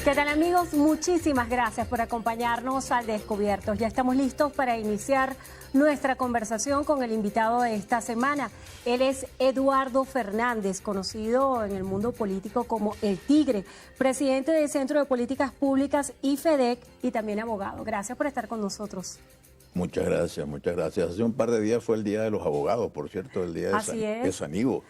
¿Qué tal, amigos? Muchísimas gracias por acompañarnos al Descubierto. Ya estamos listos para iniciar nuestra conversación con el invitado de esta semana. Él es Eduardo Fernández, conocido en el mundo político como El Tigre, presidente del Centro de Políticas Públicas IFEDEC y también abogado. Gracias por estar con nosotros. Muchas gracias, muchas gracias. Hace un par de días fue el Día de los Abogados, por cierto, el Día de San Ivo.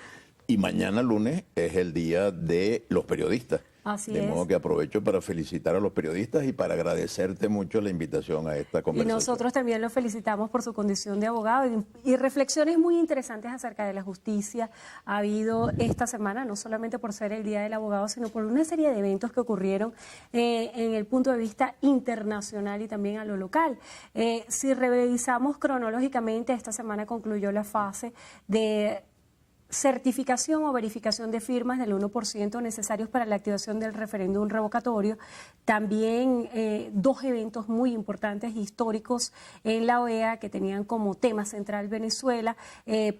Y mañana lunes es el Día de los Periodistas. De modo que aprovecho para felicitar a los periodistas y para agradecerte mucho la invitación a esta conversación. Y nosotros también lo felicitamos por su condición de abogado y reflexiones muy interesantes acerca de la justicia ha habido esta semana, no solamente por ser el Día del Abogado, sino por una serie de eventos que ocurrieron en el punto de vista internacional y también a lo local. Si revisamos cronológicamente, esta semana concluyó la fase de certificación o verificación de firmas del 1% necesarios para la activación del referéndum revocatorio. También dos eventos muy importantes históricos en la OEA que tenían como tema central Venezuela.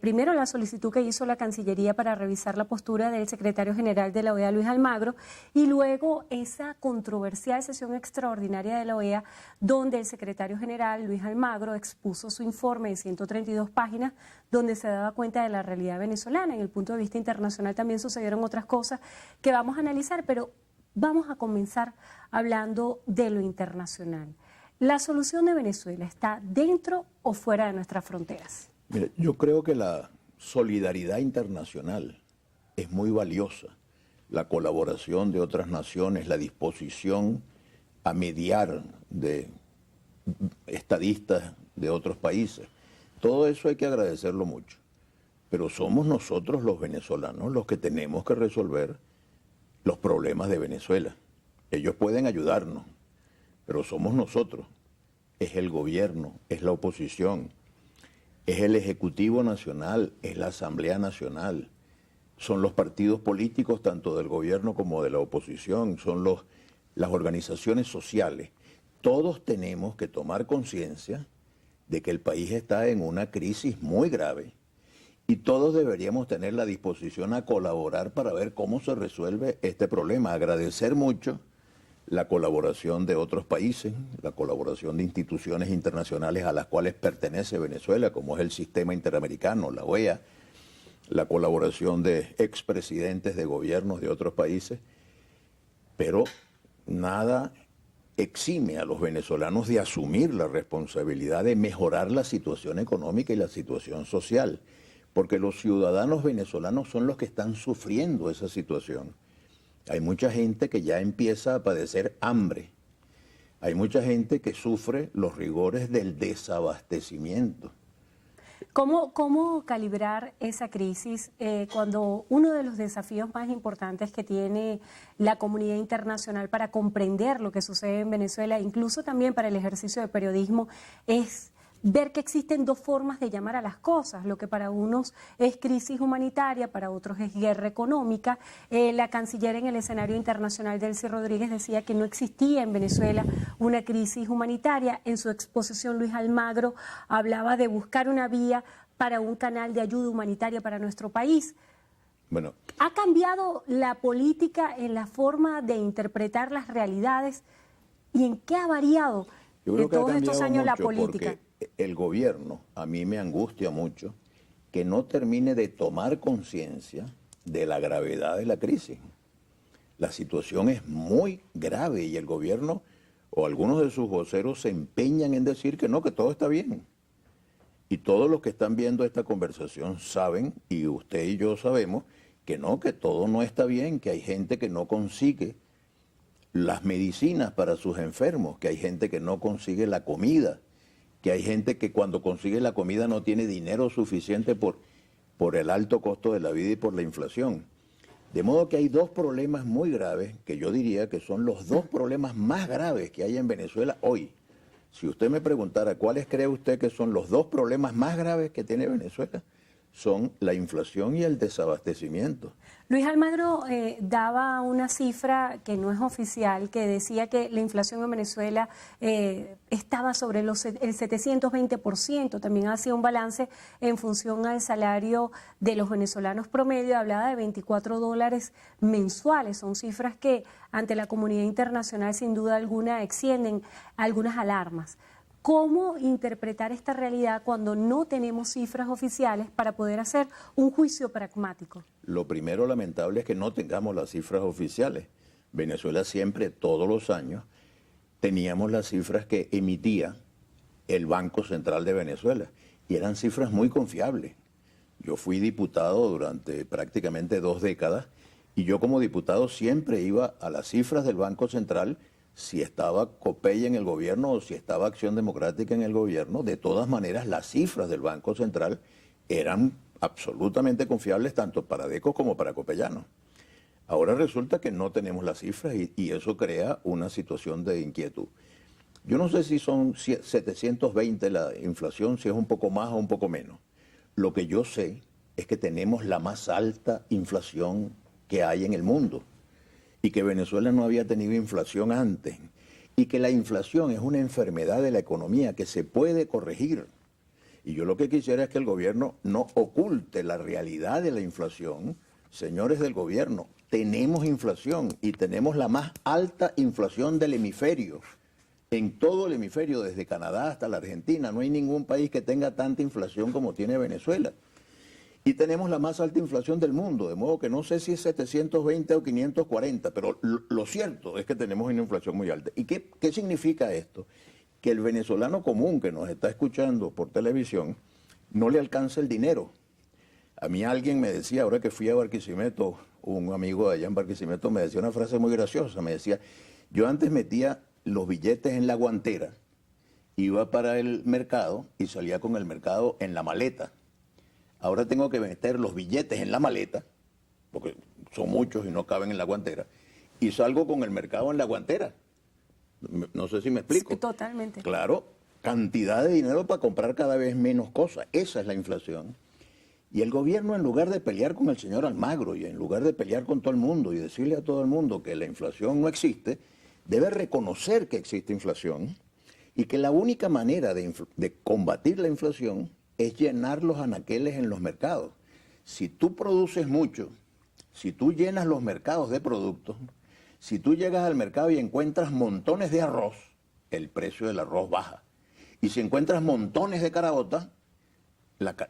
Primero, la solicitud que hizo la Cancillería para revisar la postura del secretario general de la OEA, Luis Almagro, y luego esa controversial sesión extraordinaria de la OEA donde el secretario general, Luis Almagro, expuso su informe de 132 páginas donde se daba cuenta de la realidad venezolana. En el punto de vista internacional también sucedieron otras cosas que vamos a analizar, pero vamos a comenzar hablando de lo internacional. ¿La solución de Venezuela está dentro o fuera de nuestras fronteras? Mire, yo creo que la solidaridad internacional es muy valiosa. La colaboración de otras naciones, la disposición a mediar de estadistas de otros países. Todo eso hay que agradecerlo mucho. Pero somos nosotros los venezolanos los que tenemos que resolver los problemas de Venezuela. Ellos pueden ayudarnos, pero somos nosotros. Es el gobierno, es la oposición, es el Ejecutivo Nacional, es la Asamblea Nacional. Son los partidos políticos, tanto del gobierno como de la oposición, son las organizaciones sociales. Todos tenemos que tomar conciencia de que el país está en una crisis muy grave y todos deberíamos tener la disposición a colaborar para ver cómo se resuelve este problema. Agradecer mucho la colaboración de otros países, la colaboración de instituciones internacionales a las cuales pertenece Venezuela, como es el Sistema Interamericano, la OEA, la colaboración de expresidentes de gobiernos de otros países, pero nada exime a los venezolanos de asumir la responsabilidad de mejorar la situación económica y la situación social, porque los ciudadanos venezolanos son los que están sufriendo esa situación. Hay mucha gente que ya empieza a padecer hambre, hay mucha gente que sufre los rigores del desabastecimiento. ¿Cómo calibrar esa crisis cuando uno de los desafíos más importantes que tiene la comunidad internacional para comprender lo que sucede en Venezuela, incluso también para el ejercicio de periodismo, es ver que existen dos formas de llamar a las cosas? Lo que para unos es crisis humanitaria, para otros es guerra económica. La canciller en el escenario internacional, Delcy Rodríguez, decía que no existía en Venezuela una crisis humanitaria. En su exposición, Luis Almagro hablaba de buscar una vía para un canal de ayuda humanitaria para nuestro país. Bueno, ¿ha cambiado la política en la forma de interpretar las realidades y en qué ha variado en todos estos años la política? El gobierno, a mí me angustia mucho que no termine de tomar conciencia de la gravedad de la crisis. La situación es muy grave y el gobierno o algunos de sus voceros se empeñan en decir que no, que todo está bien. Y todos los que están viendo esta conversación saben, y usted y yo sabemos, que no, que todo no está bien, que hay gente que no consigue las medicinas para sus enfermos, que hay gente que no consigue la comida, que hay gente que cuando consigue la comida no tiene dinero suficiente por el alto costo de la vida y por la inflación. De modo que hay dos problemas muy graves, que yo diría que son los dos problemas más graves que hay en Venezuela hoy. Si usted me preguntara cuáles cree usted que son los dos problemas más graves que tiene Venezuela, son la inflación y el desabastecimiento. Luis Almagro daba una cifra que no es oficial, que decía que la inflación en Venezuela estaba sobre el 720%. También hacía un balance en función al salario de los venezolanos promedio. Hablaba de $24 mensuales. Son cifras que ante la comunidad internacional sin duda alguna encienden algunas alarmas. ¿Cómo interpretar esta realidad cuando no tenemos cifras oficiales para poder hacer un juicio pragmático? Lo primero lamentable es que no tengamos las cifras oficiales. Venezuela siempre, todos los años, teníamos las cifras que emitía el Banco Central de Venezuela y eran cifras muy confiables. Yo fui diputado durante prácticamente 2 décadas y yo como diputado siempre iba a las cifras del Banco Central. Si estaba Copey en el gobierno o si estaba Acción Democrática en el gobierno, de todas maneras las cifras del Banco Central eran absolutamente confiables tanto para DECO como para Copellanos. Ahora resulta que no tenemos las cifras y eso crea una situación de inquietud. Yo no sé si son 720 la inflación, si es un poco más o un poco menos. Lo que yo sé es que tenemos la más alta inflación que hay en el mundo. Y que Venezuela no había tenido inflación antes, y que la inflación es una enfermedad de la economía que se puede corregir. Y yo lo que quisiera es que el gobierno no oculte la realidad de la inflación. Señores del gobierno, tenemos inflación y tenemos la más alta inflación del hemisferio. En todo el hemisferio, desde Canadá hasta la Argentina, no hay ningún país que tenga tanta inflación como tiene Venezuela. Y tenemos la más alta inflación del mundo, de modo que no sé si es 720 o 540, pero lo cierto es que tenemos una inflación muy alta. ¿Y qué significa esto? Que el venezolano común que nos está escuchando por televisión no le alcanza el dinero. A mí alguien me decía, ahora que fui a Barquisimeto, un amigo de allá en Barquisimeto me decía una frase muy graciosa, me decía, yo antes metía los billetes en la guantera, iba para el mercado y salía con el mercado en la maleta. Ahora tengo que meter los billetes en la maleta, porque son muchos y no caben en la guantera, y salgo con el mercado en la guantera. No sé si me explico. Sí, totalmente. Claro, cantidad de dinero para comprar cada vez menos cosas. Esa es la inflación. Y el gobierno, en lugar de pelear con el señor Almagro y en lugar de pelear con todo el mundo y decirle a todo el mundo que la inflación no existe, debe reconocer que existe inflación y que la única manera de combatir la inflación es llenar los anaqueles en los mercados. Si tú produces mucho, si tú llenas los mercados de productos, si tú llegas al mercado y encuentras montones de arroz, el precio del arroz baja. Y si encuentras montones de caraotas,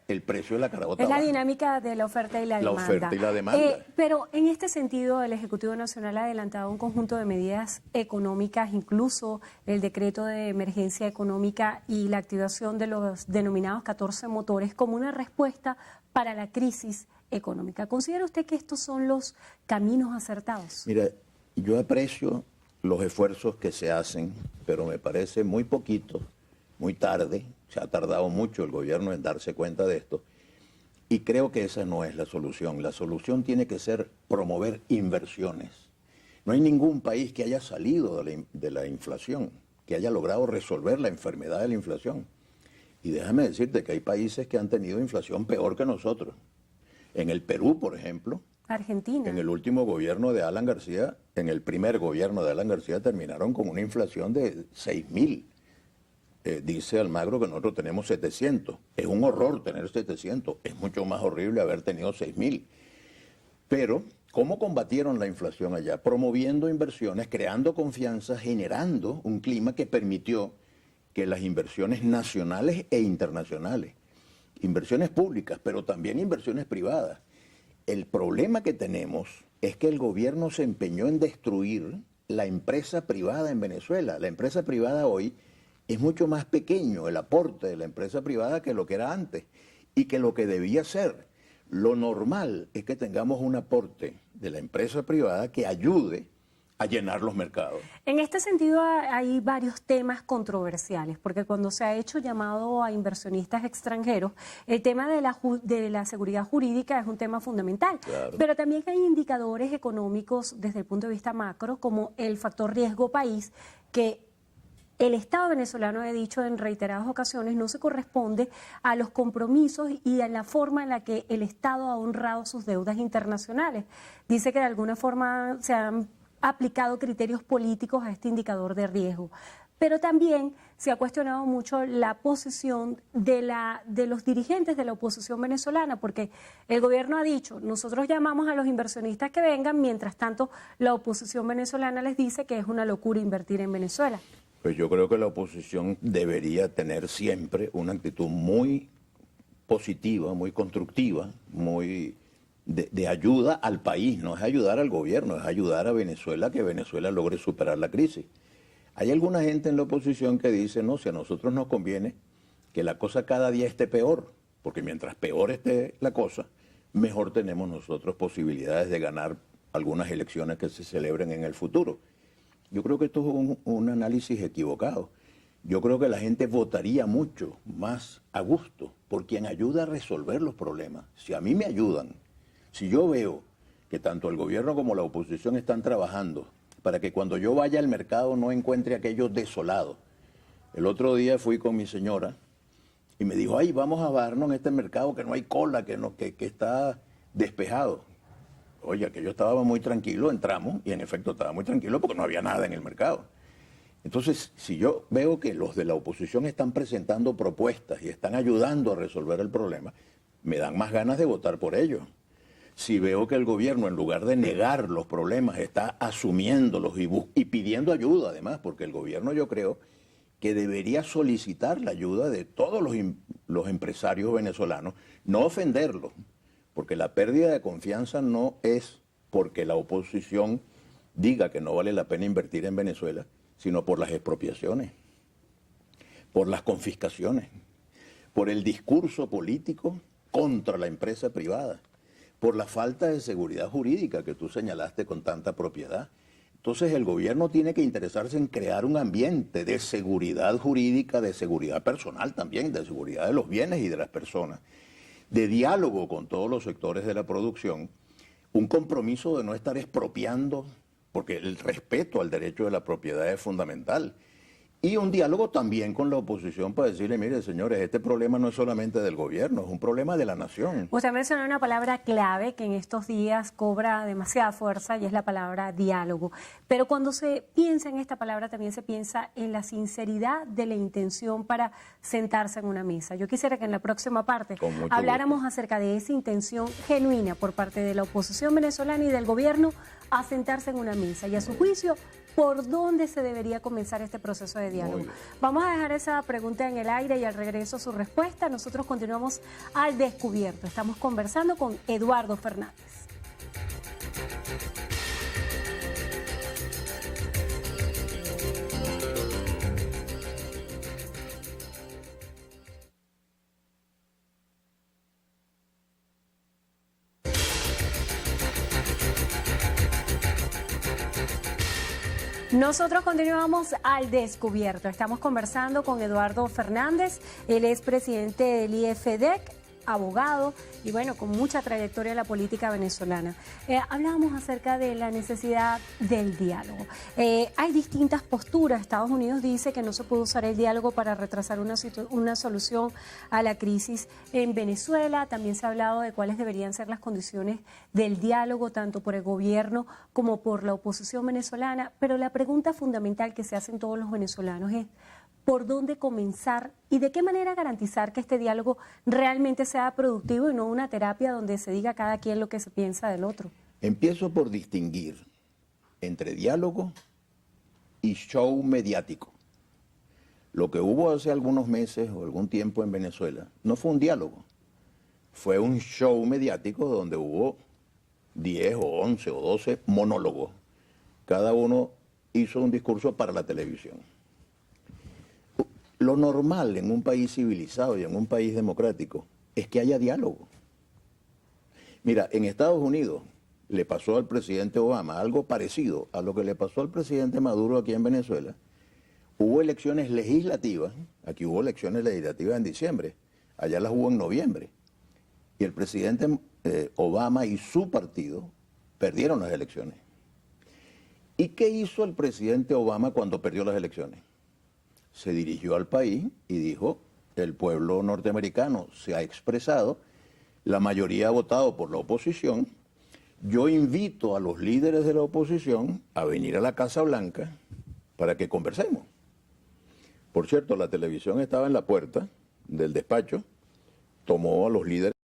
el precio de la carabota baja. Es la baja. dinámica de la oferta y la demanda. La oferta y la demanda. Pero en este sentido, el Ejecutivo Nacional ha adelantado un conjunto de medidas económicas, incluso el decreto de emergencia económica y la activación de los denominados 14 motores como una respuesta para la crisis económica. ¿Considera usted que estos son los caminos acertados? Mira, yo aprecio los esfuerzos que se hacen, pero me parece muy poquito, muy tarde. Se ha tardado mucho el gobierno en darse cuenta de esto y creo que esa no es la solución. La solución tiene que ser promover inversiones. No hay ningún país que haya salido de la inflación, que haya logrado resolver la enfermedad de la inflación. Y déjame decirte que hay países que han tenido inflación peor que nosotros. En el Perú, por ejemplo, Argentina. En el último gobierno de Alan García, en el primer gobierno de Alan García, terminaron con una inflación de 6.000. Dice Almagro que nosotros tenemos 700. Es un horror tener 700. Es mucho más horrible haber tenido 6.000. Pero, ¿cómo combatieron la inflación allá? Promoviendo inversiones, creando confianza, generando un clima que permitió que las inversiones nacionales e internacionales, inversiones públicas, pero también inversiones privadas. El problema que tenemos es que el gobierno se empeñó en destruir la empresa privada en Venezuela. La empresa privada hoy es mucho más pequeño el aporte de la empresa privada que lo que era antes y que lo que debía ser. Lo normal es que tengamos un aporte de la empresa privada que ayude a llenar los mercados. En este sentido hay varios temas controversiales, porque cuando se ha hecho llamado a inversionistas extranjeros, el tema de la seguridad jurídica es un tema fundamental. Claro. Pero también hay indicadores económicos desde el punto de vista macro, como el factor riesgo país, que el Estado venezolano, he dicho en reiteradas ocasiones, no se corresponde a los compromisos y a la forma en la que el Estado ha honrado sus deudas internacionales. Dice que de alguna forma se han aplicado criterios políticos a este indicador de riesgo. Pero también se ha cuestionado mucho la posición de los dirigentes de la oposición venezolana, porque el gobierno ha dicho, nosotros llamamos a los inversionistas que vengan, mientras tanto la oposición venezolana les dice que es una locura invertir en Venezuela. Pues yo creo que la oposición debería tener siempre una actitud muy positiva, muy constructiva, muy de ayuda al país. No es ayudar al gobierno, es ayudar a Venezuela, que Venezuela logre superar la crisis. Hay alguna gente en la oposición que dice, no, si a nosotros nos conviene que la cosa cada día esté peor, porque mientras peor esté la cosa, mejor tenemos nosotros posibilidades de ganar algunas elecciones que se celebren en el futuro. Yo creo que esto es un análisis equivocado. Yo creo que la gente votaría mucho más a gusto por quien ayuda a resolver los problemas. Si a mí me ayudan, si yo veo que tanto el gobierno como la oposición están trabajando para que cuando yo vaya al mercado no encuentre aquello desolado. El otro día fui con mi señora y me dijo, ay, vamos a bajarnos en este mercado que no hay cola, que está despejado. Oye, que yo estaba muy tranquilo, entramos y en efecto estaba muy tranquilo porque no había nada en el mercado. Entonces, si yo veo que los de la oposición están presentando propuestas y están ayudando a resolver el problema, me dan más ganas de votar por ellos. Si veo que el gobierno, en lugar de negar los problemas, está asumiéndolos y pidiendo ayuda, además, porque el gobierno, yo creo que debería solicitar la ayuda de todos los empresarios venezolanos, no ofenderlos, porque la pérdida de confianza no es porque la oposición diga que no vale la pena invertir en Venezuela, sino por las expropiaciones, por las confiscaciones, por el discurso político contra la empresa privada, por la falta de seguridad jurídica que tú señalaste con tanta propiedad. Entonces el gobierno tiene que interesarse en crear un ambiente de seguridad jurídica, de seguridad personal también, de seguridad de los bienes y de las personas, de diálogo con todos los sectores de la producción, un compromiso de no estar expropiando, porque el respeto al derecho de la propiedad es fundamental. Y un diálogo también con la oposición para decirle, mire, señores, este problema no es solamente del gobierno, es un problema de la nación. Usted mencionó una palabra clave que en estos días cobra demasiada fuerza y es la palabra diálogo. Pero cuando se piensa en esta palabra también se piensa en la sinceridad de la intención para sentarse en una mesa. Yo quisiera que en la próxima parte habláramos acerca de esa intención genuina por parte de la oposición venezolana y del gobierno a sentarse en una mesa. Y a su juicio, ¿por dónde se debería comenzar este proceso de diálogo? Vamos a dejar esa pregunta en el aire y al regreso su respuesta. Nosotros continuamos al descubierto. Estamos conversando con Eduardo Fernández. Nosotros continuamos al descubierto. Estamos conversando con Eduardo Fernández. Él es presidente del IFDEC, abogado y bueno, con mucha trayectoria en la política venezolana. Hablábamos acerca de la necesidad del diálogo. Hay distintas posturas. Estados Unidos dice que no se puede usar el diálogo para retrasar una solución a la crisis en Venezuela. También se ha hablado de cuáles deberían ser las condiciones del diálogo, tanto por el gobierno como por la oposición venezolana. Pero la pregunta fundamental que se hacen todos los venezolanos es ¿por dónde comenzar y de qué manera garantizar que este diálogo realmente sea productivo y no una terapia donde se diga cada quien lo que se piensa del otro? Empiezo por distinguir entre diálogo y show mediático. Lo que hubo hace algunos meses o algún tiempo en Venezuela no fue un diálogo, fue un show mediático donde hubo 10 o 11 o 12 monólogos. Cada uno hizo un discurso para la televisión. Lo normal en un país civilizado y en un país democrático es que haya diálogo. Mira, en Estados Unidos le pasó al presidente Obama algo parecido a lo que le pasó al presidente Maduro aquí en Venezuela. Hubo elecciones legislativas, aquí hubo elecciones legislativas en diciembre, allá las hubo en noviembre. Y el presidente Obama y su partido perdieron las elecciones. ¿Y qué hizo el presidente Obama cuando perdió las elecciones? se dirigió al país y dijo, el pueblo norteamericano se ha expresado, la mayoría ha votado por la oposición, yo invito a los líderes de la oposición a venir a la Casa Blanca para que conversemos. Por cierto, la televisión estaba en la puerta del despacho, tomó a los líderes